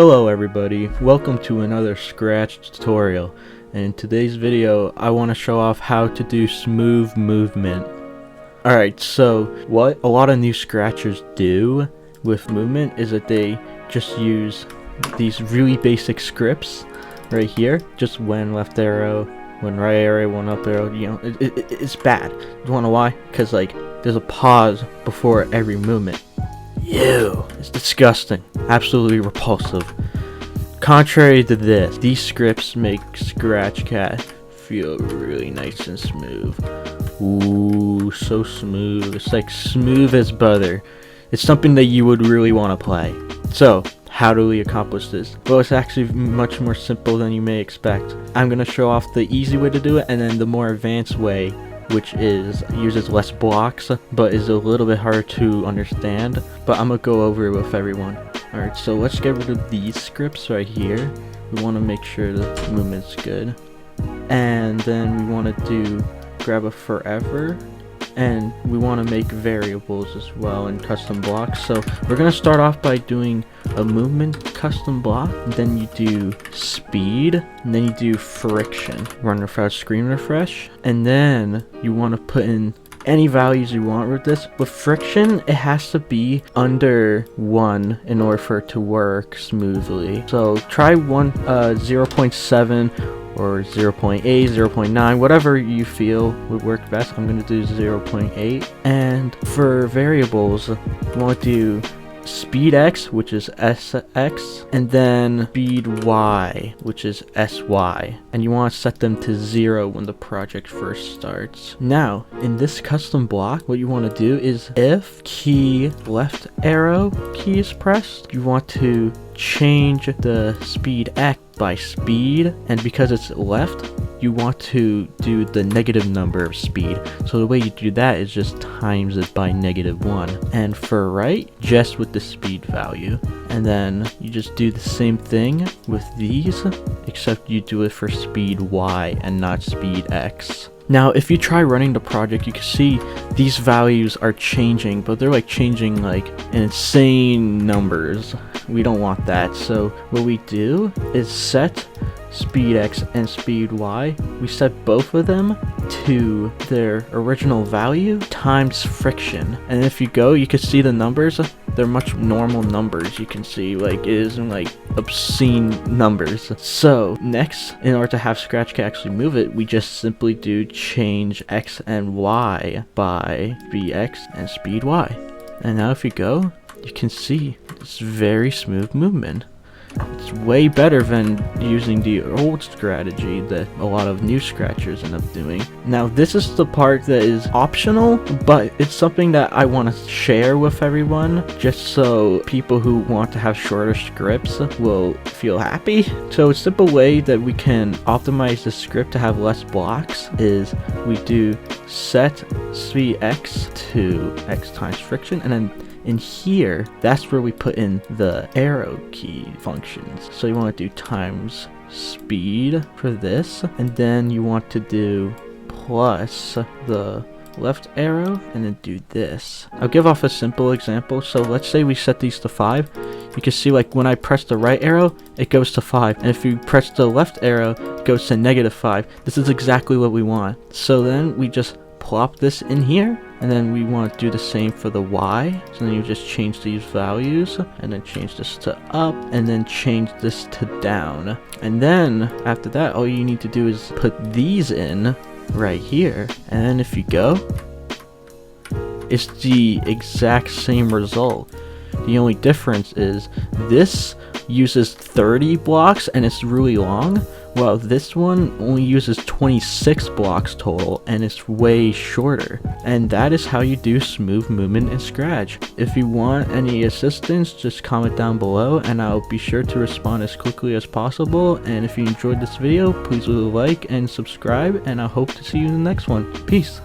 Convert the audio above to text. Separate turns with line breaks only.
Hello everybody, welcome to another Scratch tutorial, and in today's video I want to show off how to do smooth movement. Alright, so what a lot of new Scratchers do with movement is that they just use these really basic scripts right here, just when left arrow, when right arrow, when up arrow, you know, it's bad. You wanna know why? Because like there's a pause before every movement. Ew, it's disgusting, absolutely repulsive. Contrary to this, these scripts make Scratch Cat feel really nice and smooth. Ooh, so smooth. It's like smooth as butter. It's something that you would really want to play. So, how do we accomplish this? Well, it's actually much more simple than you may expect. I'm going to show off the easy way to do it and then the more advanced way, which uses less blocks but is a little bit harder to understand, but I'm gonna go over it with everyone. Alright, so let's get rid of these scripts right here. We want to make sure the movement's good, and then we want to grab a forever, and we want to make variables as well and custom blocks. So we're gonna start off by doing a movement custom block, then you do speed, and then you do friction, run without screen refresh, and then you want to put in any values you want with this. With friction, it has to be under 1 in order for it to work smoothly. So try 0.7 or 0.8, 0.9, whatever you feel would work best. I'm going to do 0.8. And for variables, you want to do speed X, which is SX, and then speed Y, which is SY, and you want to set them to 0 when the project first starts. Now, in this custom block, what you want to do is if key left arrow key is pressed, you want to change the speed X by speed, and because it's left, you want to do the negative number of speed. So the way you do that is just times it by -1. And for right, just with the speed value. And then you just do the same thing with these, except you do it for speed Y and not speed X. Now, if you try running the project, you can see these values are changing, but they're like changing like insane numbers. We don't want that. So what we do is set speed X and speed Y. We set both of them to their original value times friction. And if you go, you can see the numbers. They're much normal numbers. You can see like it isn't like obscene numbers. So next, in order to have Scratch Cat actually move it, we just simply do change X and Y by speed X and speed Y. And now if you go, you can see it's very smooth movement. It's way better than using the old strategy that a lot of new Scratchers end up doing. Now this is the part that is optional, but it's something that I want to share with everyone, just so people who want to have shorter scripts will feel happy. So a simple way that we can optimize the script to have less blocks is we do set speed X to X times friction, and then in here, that's where we put in the arrow key functions. So you want to do times speed for this, and then you want to do plus the left arrow, and then do this. I'll give off a simple example. So let's say we set these to 5. You can see like when I press the right arrow, it goes to 5, and if you press the left arrow, it goes to -5. This is exactly what we want. So then we just plop this in here, and then we want to do the same for the Y. So then you just change these values, and then change this to up, and then change this to down. And then after that, all you need to do is put these in right here, and then if you go, it's the exact same result. The only difference is this uses 30 blocks and it's really long, while this one only uses 26 blocks total and it's way shorter. And that is how you do smooth movement in Scratch. If you want any assistance, just comment down below and I'll be sure to respond as quickly as possible. And if you enjoyed this video, please leave a like and subscribe, and I hope to see you in the next one. Peace!